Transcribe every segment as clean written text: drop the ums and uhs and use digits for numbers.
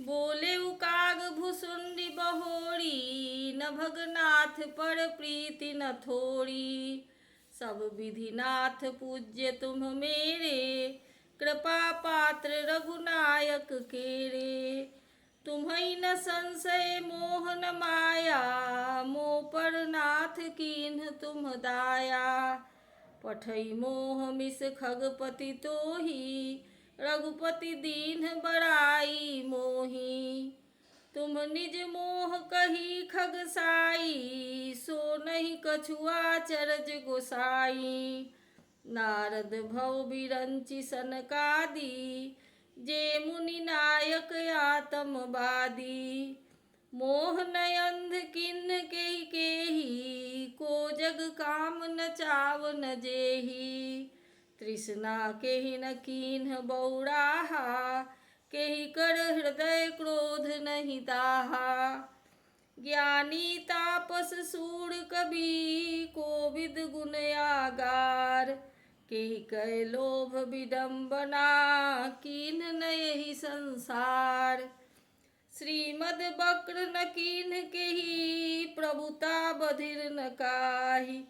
बोले उकाग भुसुंडी बहोरी, न भगनाथ पर प्रीति न थोड़ी। सब विधिनाथ पूज्य तुम मेरे, कृपा पात्र रघुनायक केरे। तुम्है न संशय मोह न माया, मोह पर नाथ कीन्ह तुम दाया। पठई मोह मिस खगपति तोही, रघुपति दीन्ह बड़ाई मोही। तुम निज मोह कही खगसाई, सो नहीं कछुआ चरज गोसाई। नारद भव बिरंचि सनकादि, जे मुनि नायक आतमवादी। मोह नयंध किन्न केहि, को जग काम न चाव न जेहि। तृष्णा केहि न कीन्ह बौराहा, केहि कर हृदय क्रोध नहीं ताहा। ज्ञानी तापस सूर कवि, कोविद गुण आगार। केहि कै लोभ विडम्बना, कीन्ह न यहि संसार। श्रीमद वक्र न कीन्ह केहि, प्रभुता बधिर न काही।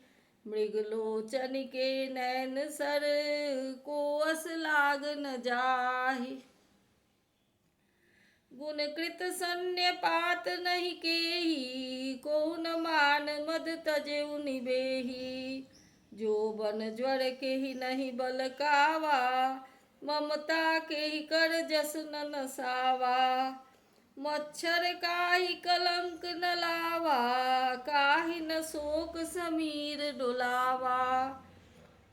मृगलोचन के नैन सर, को अस लाग न जाहि। गुण कृत सन्य पात नहीं केहि, को न मान मद तजेउ निबेहि। जो बन ज्वर केहि नहीं बल कावा, ममता केहि कर जस न नसावा। मच्छर काहि कलंक न लावा, काहि न शोक समीर डोलावा।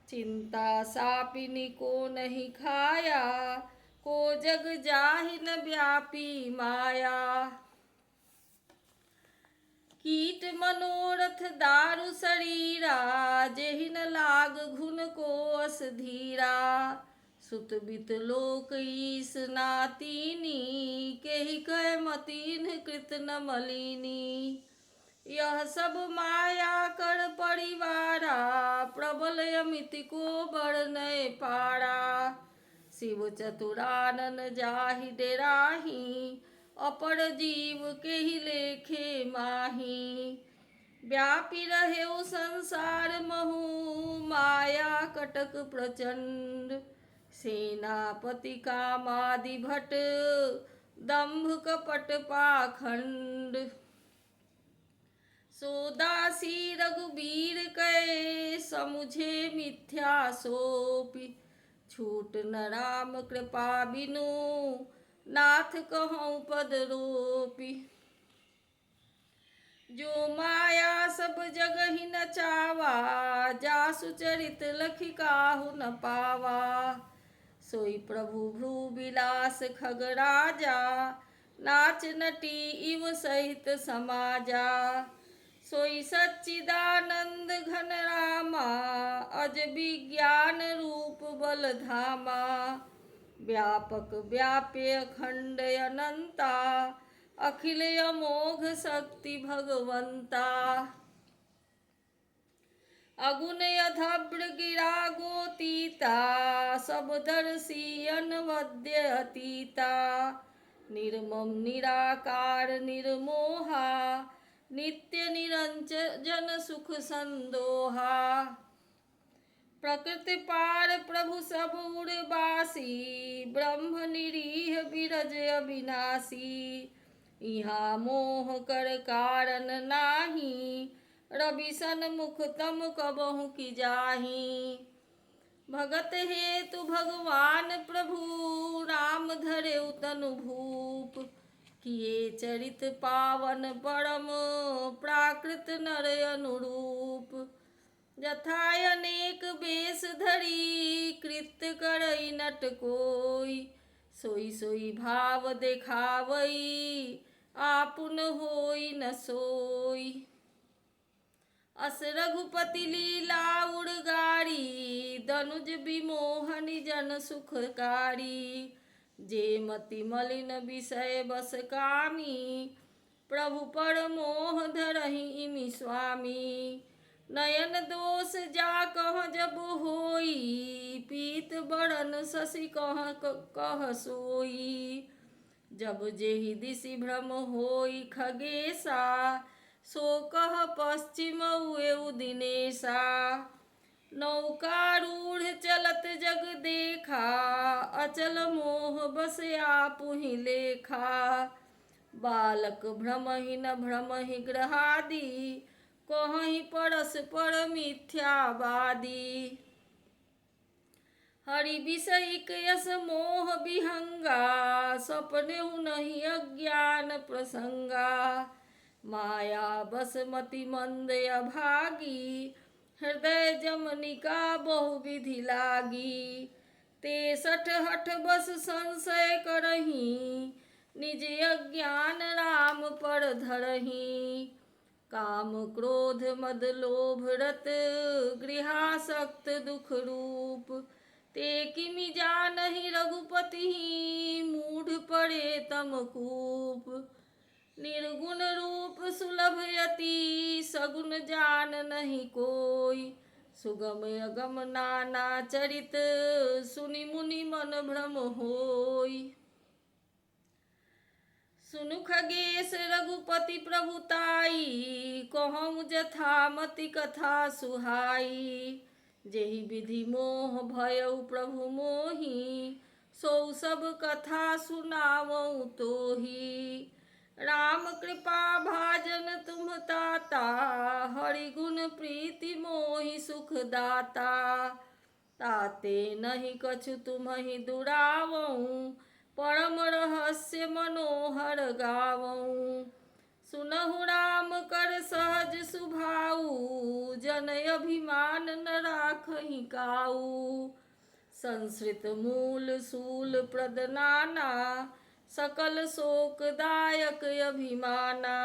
चिंता सापिनी को नहीं खाया, को जग जाहि न व्यापी माया। कीट मनोरथ दारु शरीरा, जेहि न लाग घुन को अस धीरा। सुत बित लोक ईस नातीनी, केहि कह मतीन कृत न मलिनी। यह सब माया कर परिवारा, प्रबल अमित को बरनय पारा। शिव चतुरानन जाहि डेराही, अपर जीव केहि लेखे माही। व्यापी रहेउ संसार महु, माया कटक प्रचंड। सेनापति कामादि भट, दंभ कपट पाखंड। सो दासी रघुबीर कै, समुझे मिथ्या सोपि। छूट न राम कृपा बिनु, नाथ कहउँ पद रोपि। जो माया सब जगहि न चावा, जासु चरित लखि काहू न पावा। सोई प्रभु भ्रू विलास खगराजा, नाच नटी इव सहित समाजा। सोई सच्चिदानंद घन रामा, अज विज्ञान रूप बल धामा। व्यापक व्याप्य अखंड अनंता, अखिल अमोघ शक्ति भगवंता। अगुन अधब्र गिरा गोतीता, सब दर्शी अनवद्य अतीता। निर्मम निराकार निर्मोहा, नित्य निरंजन सुख संदोहा। प्रकृति पार प्रभु सब उर्वासी, ब्रह्म निरीह बिरज अविनाशी। इहाँ मोह कर कारण नाही, रवि सन्मुख तम कबहु की जाही। भगत हेतु भगवान प्रभु, राम धरेउ तनु भूप। किए चरित पावन परम, प्राकृत नर अनुरूप। जथा अनेक बेश धरी, कृत्य करई नट कोई। सोई सोई भाव देखावई, आपुन होई न सोई। अस रघुपति लीला उड़गारी, दनुज विमोहनि जन सुखकारी। जे मति मलिन विषय बस कामी, प्रभु पर मोह धरहि इमि स्वामी। नयन दोष जा कह जब होई, पीत बरन शशि कह सोई। जब जेहि दिशि भ्रम होई खगेशा, सो कह पश्चिम उएउ दिनेशा। नौकारूढ़ चलत जग देखा, अचल मोह बस आपुहि लेखा। बालक भ्रमहि न भ्रमहि ग्रहादि, कहहि परस्पर मिथ्यावादी। हरि विषयिक यस मोह विहंगा, सपनेहु नहीं अज्ञान प्रसंगा। माया बस मति मंद अभागी, हृदय जमनिका बहु विधि लागी। ते सठ हठ बस संशय करही, निज अज्ञान राम पर धरही। काम क्रोध मद लोभ रत, गृहासक्त दुख रूप। ते किमि जानहि रघुपति, मूढ़ पड़े तम कूप। निर्गुण रूप सुलभ यति, सगुण जान नहीं कोई। सुगम अगम नाना चरित, सुनि मुनि मन भ्रम होई। सुनु खगेश रघुपति प्रभुताई, कहऊँ जथामति कथा सुहाई। जेहि विधि मोह भयउ प्रभु मोहि, सो सब कथा सुनावऊँ तोहि। राम कृपा भाजन तुम ताता, हरि गुण प्रीति मोहि सुख दाता। ताते नहीं कछु तुम्हि दुरावऊँ, परम रहस्य मनोहर गावऊँ। सुनहु राम कर सहज सुभाऊ, जन अभिमान न राखहि काऊ। संस्कृत मूल सूल प्रद नाना, सकल शोकदायक अभिमाना।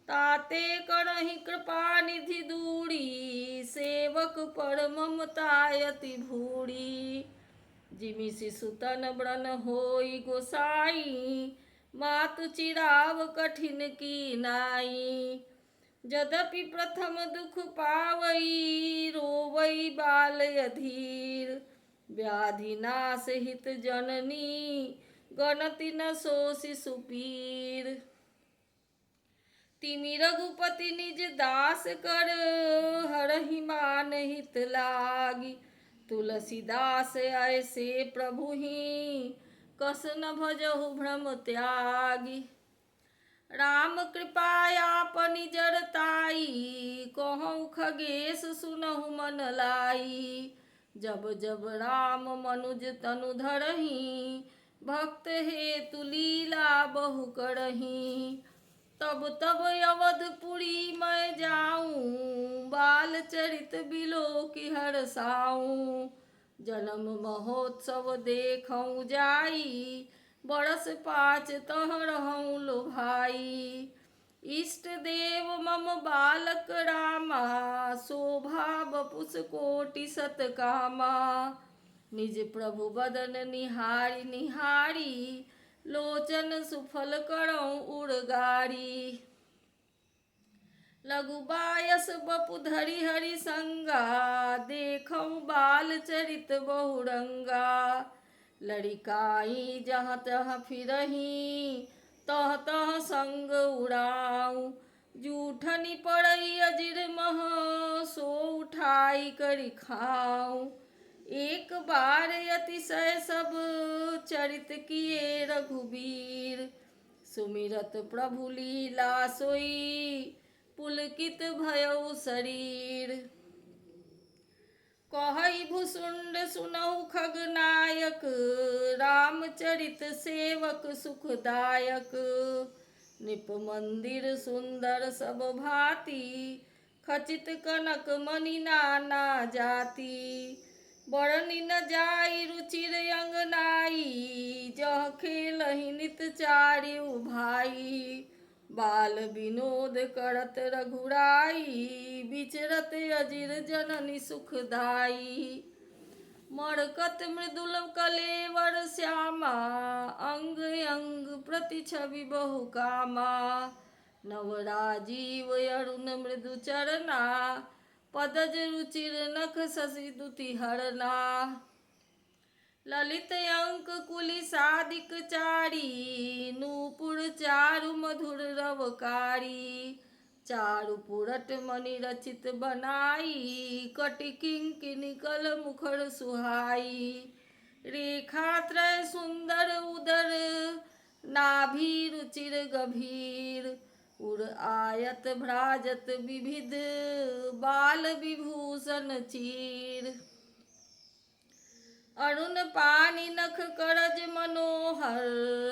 ताते करहि कृपा निधि दूरी, सेवक पर ममता अति भूरी। जिमि शिशुतन व्रन होई गोसाई, मातु चिराव कठिन की नाई। यद्यपि प्रथम दुख पावई, रोवई बाल अधीर। व्याधि नाश हित जननी, गणति न सो शिशु पीर। तिमि रघुपति निज दास कर, हरहि मान हित लागी। तुलसीदास ऐसे प्रभुहि, कस न भजहु भ्रम त्यागी। राम कृपायापनि जरताई, कहऊँ खगेश सुनहु मन लाई। जब जब राम मनुज तनु धरहि, भक्त हेतु लीला बहु करहि। तब तब अवधपुरी मैं जाऊँ, बाल चरित बिलोकि हरसाऊँ। जन्म महोत्सव देखऊँ जाई, बरस पाँच तह रहऊँ लो भाई। इष्ट देव मम बालक रामा, शोभा बपुस कोटि सत कामा। निज प्रभु बदन निहारी निहारी, लोचन सुफल करऊँ उर्गारी। लघु बायस बपु धरि हरि संगा, देखऊँ बाल चरित बहुरंगा। लड़िकाई जहाँ तहाँ फिरही, तह तह संग उड़ाऊँ। जूठनि पड़ई अजिर मह, सो उठाई करि खाऊँ। एक बार अतिशय सब चरित किए रघुबीर। सुमिरत प्रभु लीला सोई, पुलकित भयउ शरीर। कहई भुसुंड सुनहु खगनायक, रामचरित सेवक सुखदायक। निप मंदिर सुंदर सब भांति, खचित कनक मणि नाना जाति। बरनि न जाई रुचिर अंगनाई, जह खेलहि नित चारिउ भाई। बाल विनोद करत रघुराई, विचरत अजिर जननी सुखदाई। मरकत मृदुल कलेवर श्यामा, अंग अंग प्रति छवि बहु कामा। नवराजीव अरुण मृदु चरना, पदज रुचिर नख शशि दुति हरना। ललित अंक कुली सादिक चारी, नूपुर चारु मधुर रवकारी। चारु पुरट मणि रचित बनाई, कटि किंकिनी कल मुखर सुहाई। रेखा त्रय सुंदर उदर, नाभि रुचिर गभीर। उर आयत भ्राजत विविध, बाल विभूषण चीर। अरुण पानी नख करज मनोहर,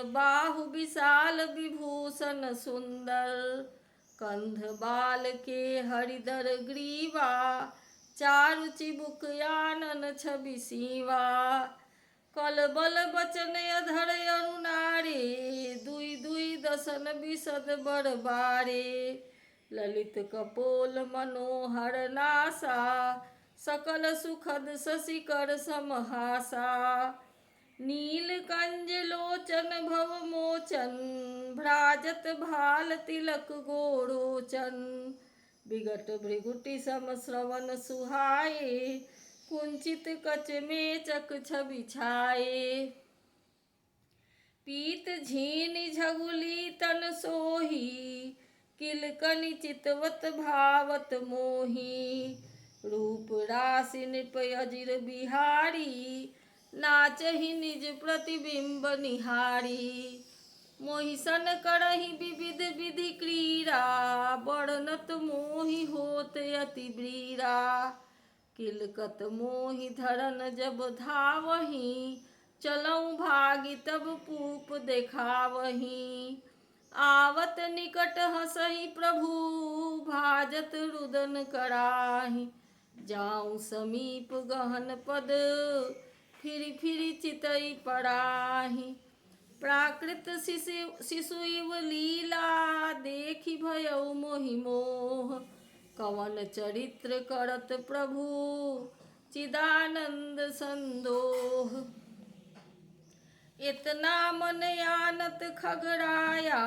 बाहु विशाल विभूषण सुंदर। कंध बाल के हरिधर ग्रीवा, चारु चिबुक आनन छवि सीवा। कलबल बचन अधर अरुणारे, दुई दुई दसन विशद बर बारे। ललित कपोल मनोहर नासा, सकल सुखद शशिकर समहासा। नील कंज लोचन भव मोचन, भ्राजत भाल तिलक गोरोचन। विगट भृगुटि सम श्रवण सुहाए, कुंचित कच मेचक छवि छाए। पीत झीनि झगुली तन सोही, किलकनि चितवत भावत मोही। रूप राशि नृप अजिर बिहारी, नाचहि निज प्रतिबिंब निहारी। मोहिसन करहि विविध विधि क्रीड़ा, वर्णत मोहि होत अति ब्रीड़ा। किलकत मोहि धरन जब धावहीं, चलऊँ भागि तब पूप देखावहीं। आवत निकट हंसहि प्रभु, भाजत रुदन कराहि। जाऊँ समीप गहन पद, फिरि फिरि चितई पड़ाहि। प्राकृत शिशु इव लीला, देखि भयउ मोहि मोह। कवन चरित्र करत प्रभु, चिदानंद संदोह। इतना मन आनत खगराया,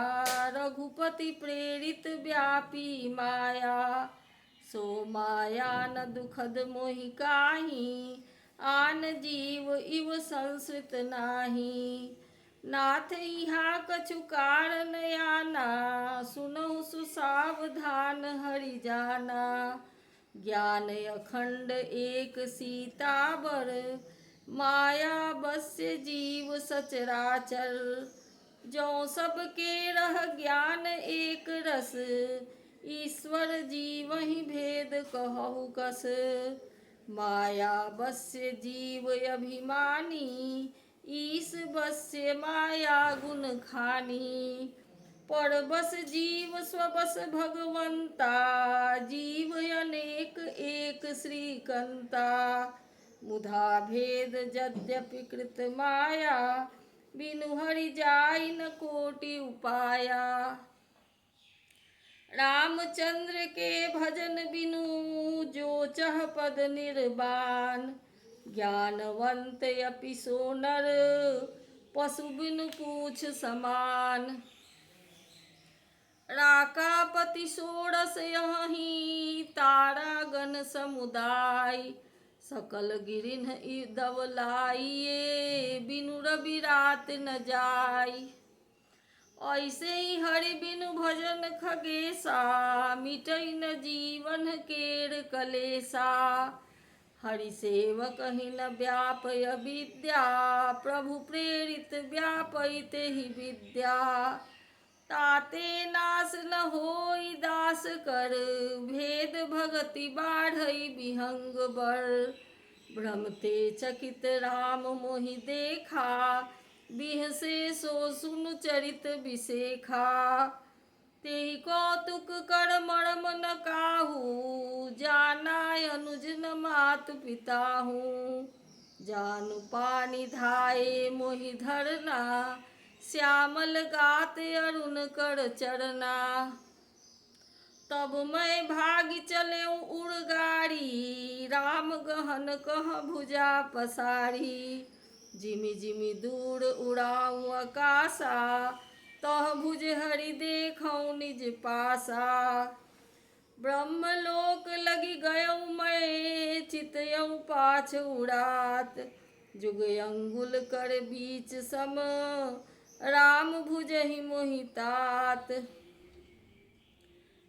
रघुपति प्रेरित व्यापी माया। सो माया न दुखद मोहि काहि, आन जीव इव संसृत नाहि। नाथ इहाँ कछु कारण आना, सुनहु सुसावधान हरि जाना। ज्ञान अखंड एक सीतावर, माया बस्य जीव सचराचर। जौ सबके रह ज्ञान एक रस, ईश्वर जीवहि भेद कहु कस। माया बस्य जीव अभिमानी, ईश बस्य माया गुण खानी। परबस जीव स्वबस भगवंता, जीव अनेक एक श्रीकंता। मुधा भेद यद्यपि कृत माया, बिनु हरि जाई न कोटि उपाया। रामचंद्र के भजन बिनु, जो चह पद निर्वाण। ज्ञानवंत अपि सो नर, पशु बिनु पूछ समान। राकापति षोडश यहीं, तारा गण समुदाय। सकल गिरिन दवलाइए, बिनु रवि रात न जाई। ऐसे ही हरि बिनु भजन खगेसा, मिटई न जीवन केर कलेसा। हरि सेवक ही न व्यापय विद्या, प्रभु प्रेरित व्यापयते ही विद्या। ताते नाश न होई दास कर, भेद भगति बाढ़ई विहंग बर। भ्रमते चकित राम मोहि देखा, बिहसे सो सुनु चरित बिसेखा। तेहि कौतुक कर मर्म न काहू, जाना अनुज न मातु पिताहू। जानु पानि धाये मोहि धरना, श्यामल गात अरुण कर चरना। तब मैं भागी चलेऊ उड़ गाड़ी, राम गहन कह भुजा पसारी। जिमि जिमि दूर उड़ाऊँ आकाशा, तह भुज हरि देखऊँ निज पासा। ब्रह्मलोक लगी गयऊँ मैं, चितयऊँ पाछ उड़ात। जुग अंगुल कर बीच सम, राम भुजहि मोहि तात।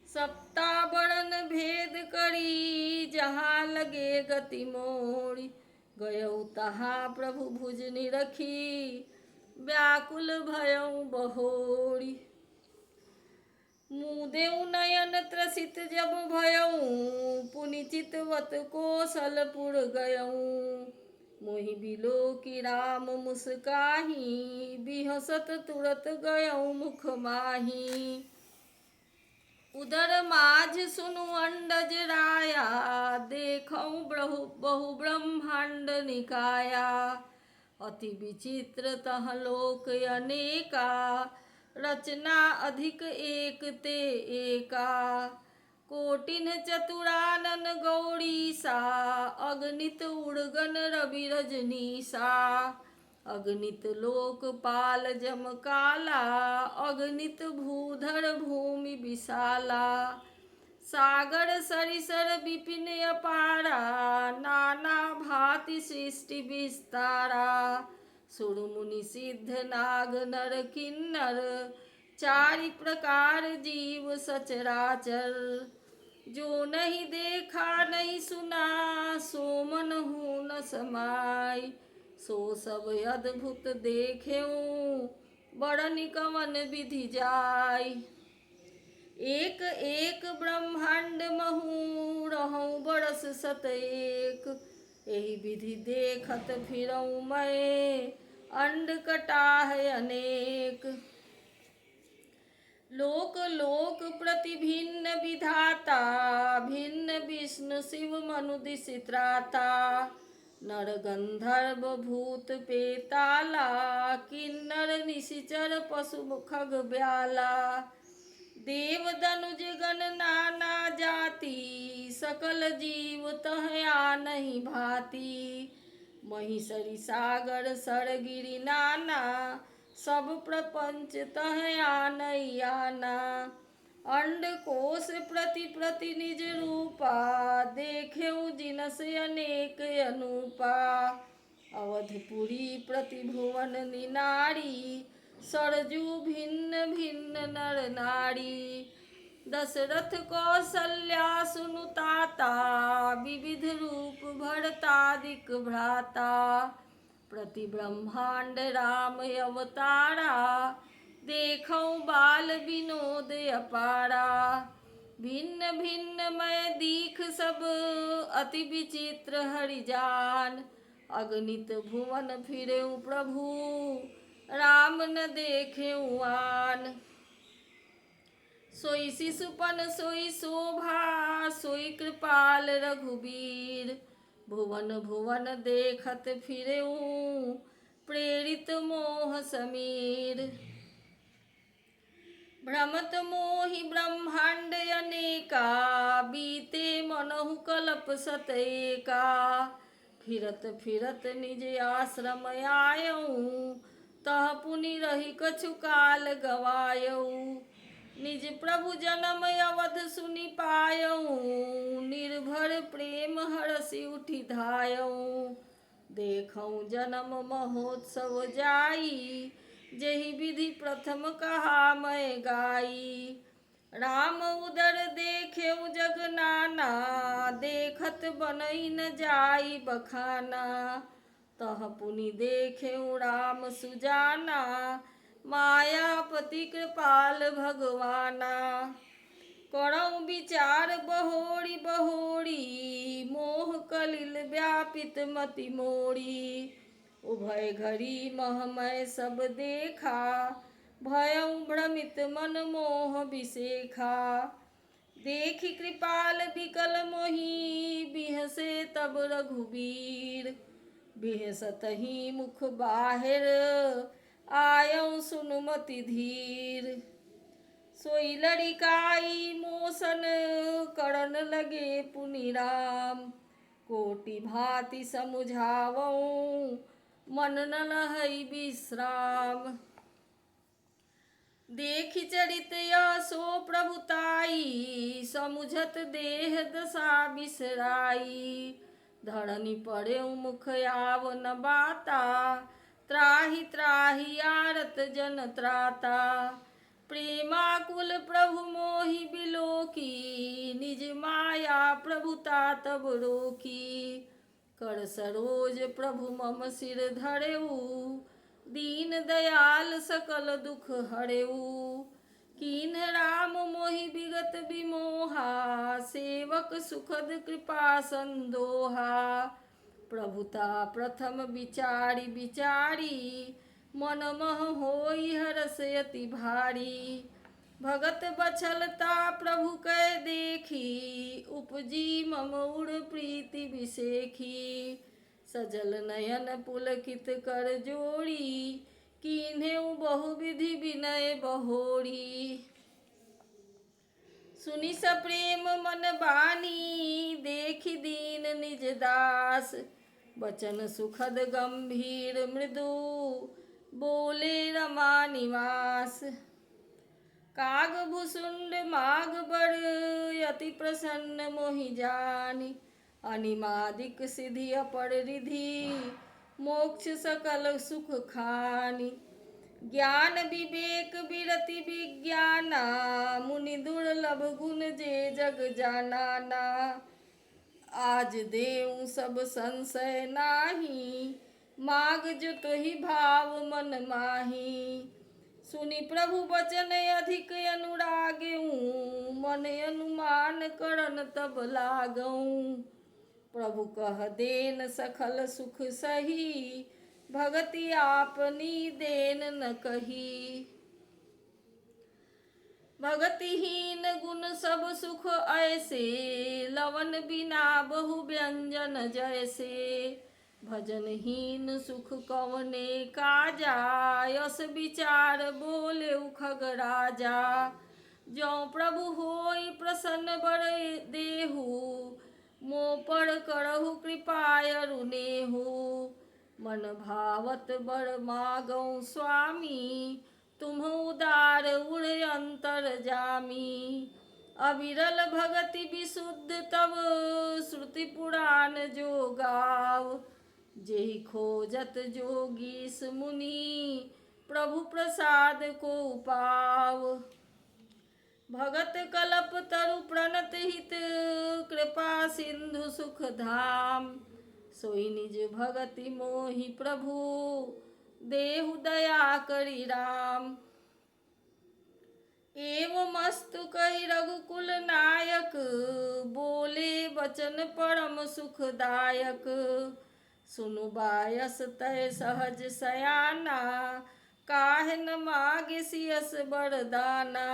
सप्ता बरन भेद करी, जहाँ लगे गति मोरी। गयऊ तहाँ प्रभु भुज निरखी, व्याकुल भयऊ बहोरी। मुदेउ नयन त्रसित जब भयऊ, पुनि चितवत कोसलपुर गयऊ। मोहि बिलोकी राम मुस्काही, बिहसत तुरत गयऊ मुख माही। उदर माझ सुनु अंडज राया, देखऊँ बहु ब्रह्मांड निकाया। अति विचित्र तह लोक अनेका, रचना अधिक एक ते एका। कोटिन चतुरानन गौरीसा, अगणित उड़गन रवि रजनीसा। अगणित लोकपाल जम काला, अगणित भूधर भूमि विशाला। सागर सरिसर विपिन अपारा, नाना भांति सृष्टि विस्तारा। सुर मुनि सिद्ध नाग नर किन्नर, चारि प्रकार जीव सचराचर। जो नहीं देखा नहीं सुना, सो मनहु न समाई। सो सब अद्भुत देखेऊँ, बड़नि कवन विधि जाय। एक एक ब्रह्मांड महु, रहऊँ बरस सत एक। एहि विधि देखत फिरऊँ मैं, अंड कटाह अनेक। लोक लोक प्रति भिन्न विधाता, भिन्न विष्णु शिव मनु दिसि त्राता। नर गंधर्व भूत पेताला, किन्नर निशिचर पशु खग ब्याला। देव दनुज गण नाना जाति, सकल जीव तह आनहि भांति। महिषरी सागर सर गिरि नाना, सब प्रपंच तह आनहि आना। अंड कोश प्रति प्रति निज रूपा, देखेऊ जिनस अनेक अनूपा। अवधपुरी प्रति भुवन निनारी, सरजू भिन्न भिन्न नर नारी। दशरथ कौसल्या सुनु ताता, विविध रूप भरतादिक भ्राता। प्रति ब्रह्मांड राम अवतारा, देखऊँ बाल विनोद अपारा। भिन्न भिन्न मय दीख सब, अति विचित्र हरि जान। अगणित भुवन फिरेऊ प्रभु, राम न देखेऊ आन। सोई शिशुपन सोई शोभा, सोई कृपाल रघुबीर। भुवन भुवन देखत फिरेऊ, प्रेरित मोह समीर। भ्रमत मोहि ब्रह्मांड अनेका, बीते मनहु कल्प सत एका। फिरत फिरत निज आश्रम आयऊँ, तह पुनि रहि कछु काल गवायऊँ। निज प्रभु जन्म अवध सुनि पायऊँ, निर्भर प्रेम हरषि उठि धायऊँ। देखऊँ जन्म महोत्सव जाई, जेहि विधि प्रथम कहा मैं गाई। राम उदर देखेऊ जग नाना, देखत बनई न जाई बखाना। तह पुनि देखेऊ राम सुजाना, मायापति कृपाल भगवाना। करऊँ विचार बहोरी बहोरी, मोह कलिल व्यापित मति मोरी। उभय घड़ी महमय सब देखा, भयऊँ भ्रमित मन मोह विसेखा। देखि कृपाल बिकल मोहि, बिहसे तब रघुबीर। बिहसतहि मुख बाहिर, आयऊँ सुनुमति धीर। सोई लड़िकाई मोसन, करन लगे पुनि राम। कोटि भांति समुझावऊँ, मन न लहै विश्राम। देखि चरित यह सो प्रभुताई, समुझत देह दशा बिसराई। धरनी पड़े मुख आव न बाता, त्राहि त्राहि आरत जन त्राता। प्रेमाकुल प्रभु मोहि बिलोकी, निज माया प्रभुता तब रोकी। कर सरोज प्रभु मम सिर धरेऊ, दीन दयाल सकल दुख हरेऊ। कीन्ह राम मोहि विगत विमोहा, सेवक सुखद कृपा संदोहा। प्रभुता प्रथम विचारि विचारी, मन मह होई हरस अति भारी। भगत बछलता प्रभु कै देखी, उपजी मम उर प्रीति विसेखी। सजल नयन पुलकित कर जोड़ी, कीन्हेउ बहुविधि विनय बहोरी। सुनि सप्रेम मन बानी, देखि दीन निज दास। वचन सुखद गंभीर मृदु, बोले रमा निवास। काग भुसुंड माग बर, अति प्रसन्न मोहि जानि। अनिमादिक सिद्धि अपर रिधि, मोक्ष सकल सुख खानि। ज्ञान विवेक विरति विज्ञाना, मुनि दुर्लभ गुण जे जग जानाना। आज देऊ सब संशय नाही, माग जो तोहि भाव मन माही। सुनि प्रभु वचन अधिक अनुरागेऊ, मन अनुमान करन तब लागऊँ। प्रभु कह देन सखल सुख सही, भगति आपनी देन न कही। भगतिहीन गुण सब सुख ऐसे, लवन बिना बहु व्यंजन जैसे। भजनहीन सुख कवने काजा, यस विचार बोले खग राजा। जौ प्रभु होई प्रसन्न बर देहु, मो पर करहु कृपा अरु नेहु। मन भावत बर मागौ स्वामी, तुम उदार उर अंतर जामी। अविरल भगति विशुद्ध तब, श्रुति पुराण जो गाव। जेहि खोजत जोगीस मुनि, प्रभु प्रसाद को पाव। भगत कल्प तरु प्रणत हित, कृपा सिंधु सुख धाम। सोई निज भगति मोहि प्रभु, देहु दया करि राम। एवमस्तु कहि रघुकुल नायक, बोले वचन परम सुखदायक। सुनु बायस तय सहज सयाना, काहे न मागे सियस बरदाना।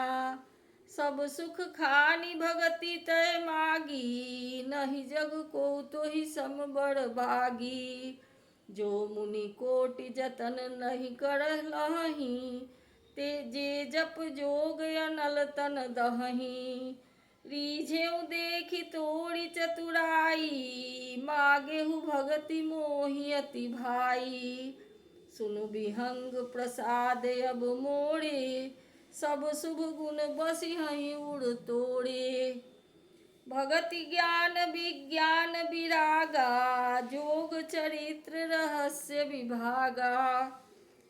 सब सुख खानि भगति तय मागी, नहीं जग को तोहि सम बर भागी। जो मुनि कोटि जतन नहीं करलहीं, ते जे जप जोग अनल तन दहहीं। रीझेउ देखि तोरि चतुराई, मागेहु भगति मोहि अति भाई। सुनु विहंग प्रसाद अब मोरे, सब शुभ गुण बसिहहि उर तोरे। भगति ज्ञान विज्ञान विरागा, जोग चरित्र रहस्य विभागा।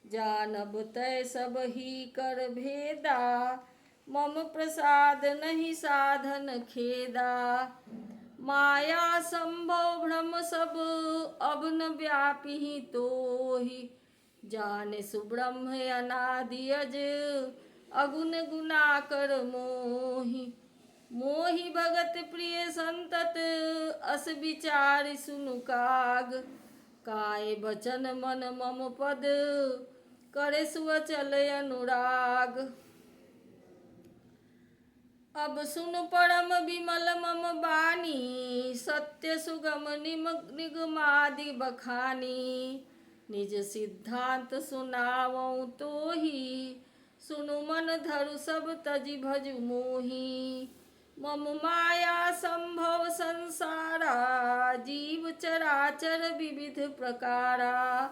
जानब तय सब ही कर भेदा, मम प्रसाद नहीं साधन खेदा। माया संभव भ्रम सब अब न व्यापी तोहि, जाने सुब्रह्म अनादि अज, अगुण गुणाकर मोहि। मोहि भगत प्रिय संतत, अस विचार सुनु काग। काय बचन मन मम पद, करे सुअचल अनुराग। अब सुनु परम विमल मम बानी, सत्य सुगम निगमादि बखानी। निज सिद्धांत सुनावऊँ तोहि, सुनु मन धरु सब तजि भजु मोहि। मम माया संभव संसारा, जीव चराचर विविध प्रकारा।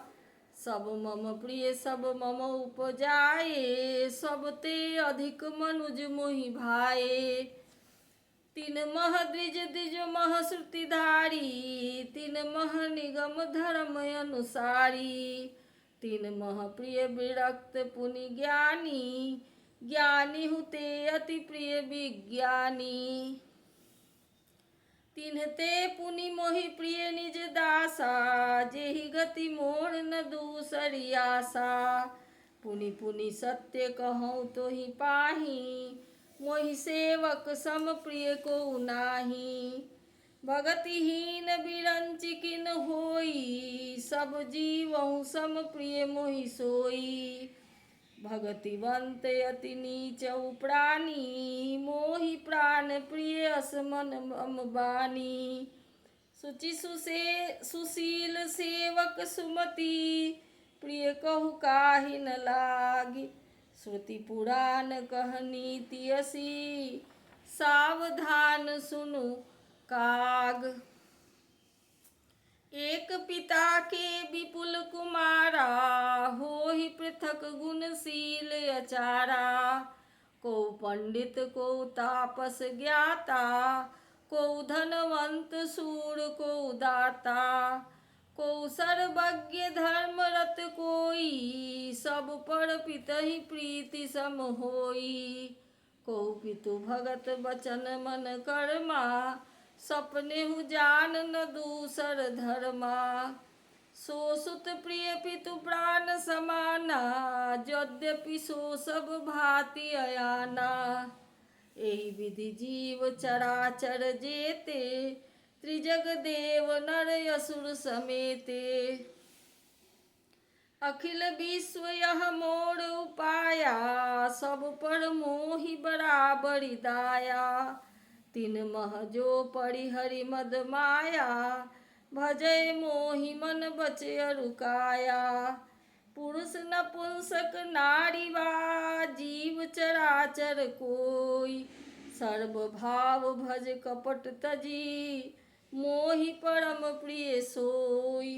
सब मम प्रिय सब मम उपजाए, सब ते अधिक मनुज मोहि भाए। तीन मह द्विज द्विज मह श्रुतिधारी, तीन मह निगम धर्म अनुसारी, तीन मह प्रिय विरक्त पुनि ज्ञानी, ज्ञानी हुते अति प्रिय विज्ञानी। तिन्हते पुनि मोहि प्रिय निज दासा, जेहि गति मोर न दूसरी आशा। पुनि पुनि सत्य कहूँ तोहि पाही, मोहि सेवक सम प्रिय को नाही। भगतिहीन बिरंचि किन होई, सब जीवहु सम प्रिय मोहि सोई। भगतिवंत अति नीचउ प्राणी, मोहि प्राण प्रिय असमन मम बानी। सुचि सुशील सेवक सुमति, प्रिय कहु काहि न लागी। श्रुति पुराण कह नीति असी, सावधान सुनु काग। एक पिता के विपुल कुमारा, होहि पृथक गुणशील अचारा। को पंडित को तापस ज्ञाता, को धनवंत सूर को दाता। को सर्वज्ञ धर्मरत कोई, सब पर पितहि प्रीति सम होई। को पितु भगत बचन मन कर्मा, सपनेहु जान न दूसर धर्मा। सो सुत प्रिय पितु प्राण समाना, यद्यपि सो सब भांति अयाना। एहि विधि जीव चराचर जेते, त्रिजग देव नर असुर समेते। अखिल विश्व यह मोर उपाया, सब पर मोहि बराबरि दाया। तीन मह जो परिहरि मद माया, भजय मोहि मन बचे अरुकाया। पुरुष नपुंसक नारी वा, जीव चराचर कोई। सर्व भाव भज कपट तजी, मोहि परम प्रिय सोई।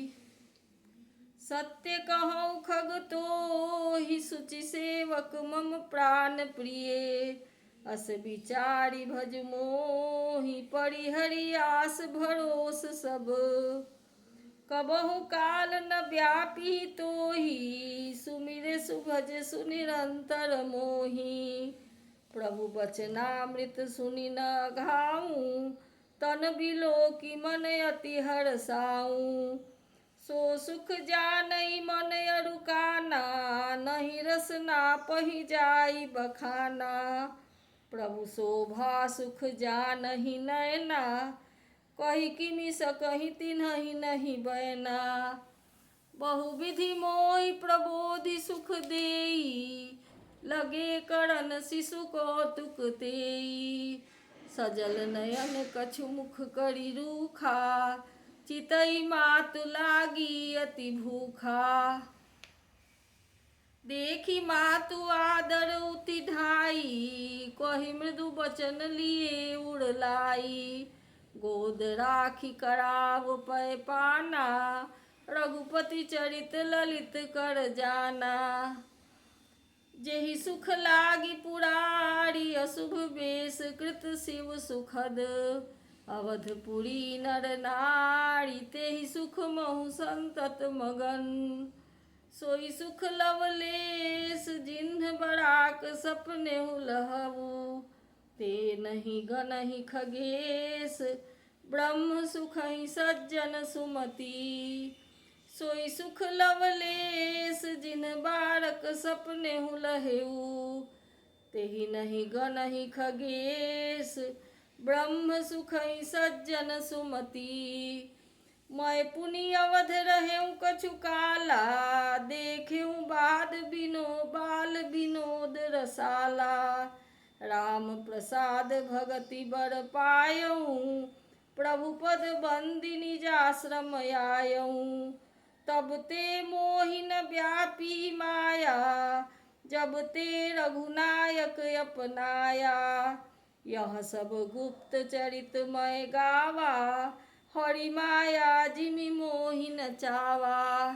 सत्य कहूँ खग तोहि, सुचि सेवक मम प्राण प्रिय। अस विचारि भज मोहि, परिहरि आस भरोस सब। कबहु काल न व्यापी तोहि, सुमिरे सुभज सुनिरंतर मोहि। प्रभु बचनामृत सुनि न घाऊँ, तन बिलोकी मन अति हरसाऊँ। सो सुख जानई मन अरुकाना, नहीं रसना पहि जाई बखाना। प्रभु शोभा सुख जानहि नैना, कही किमि सकहि तिन्हहि नहीं बैना। बहुविधि मोहि प्रबोधि सुख देई, लगे करन शिशु कौतुक तेई। सजल नयन कछु मुख करि रूखा, चितई मातु लागी अति भूखा। देखी मातु आदर उति ढाई, कही मृदु बचन लिए उड़लाई। गोद राखी कराव पै पाना, रघुपति चरित ललित कर जाना। जेहि सुख लागी पुरारी, अशुभ बेश कृत शिव सुखद। अवधपुरी नर नारी, तेहि सुख महु संतत मगन। सोई सुख लवलेश जिन्ह बराक, सपनेहु लहऊ। ते नहीं गनहि खगेश, ब्रह्म सुखहि सज्जन सुमति। सोई सुख लवलेश जिन्ह बारक, सपनेहु लहेऊ। तेहि नहीं गनहि खगेश, ब्रह्म सुखहि सज्जन सुमति। मैं पुनि अवध रहेऊ कछु काला, देखेऊ बाद बिनो बाल विनोद रसाला। राम प्रसाद भगति बर पायऊ, प्रभु पद बंदी निजाश्रम आयऊ। तब ते मोहि न व्यापी माया, जब ते रघुनायक अपनाया। यह सब गुप्त चरित मैं गावा, हरि माया जिमि मोहि न चावा।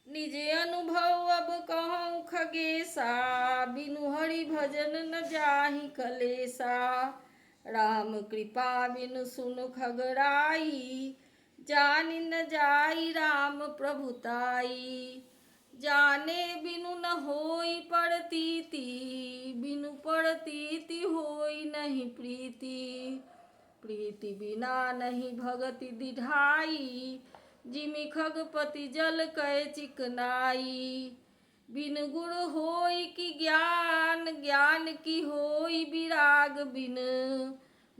निज अनुभव अब कहूँ खगेसा, बिनु हरि भजन न जाहि कलेसा। राम कृपा बिनु सुनु खगराई, जानि न जाई राम प्रभुताई। जाने बिनु न होई परतीति, बिनु परतीति होई नहीं प्रीति। प्रीति बिना नहीं भगति दिढ़ाई, जिमि खगपति जल कै चिकनाई। बिन गुर होई कि ज्ञान, ज्ञान की होई विराग बिन।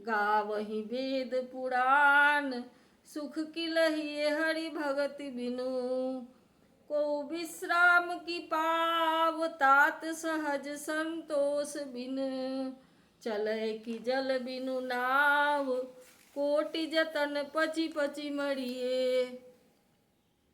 गावहि वेद पुराण, सुख किलहिए हरि भगति बिनु। को विश्राम की पाव, तात सहज संतोष बिन। चलै कि जल बिनु नाव, कोटि जतन पचि पचि मरिए।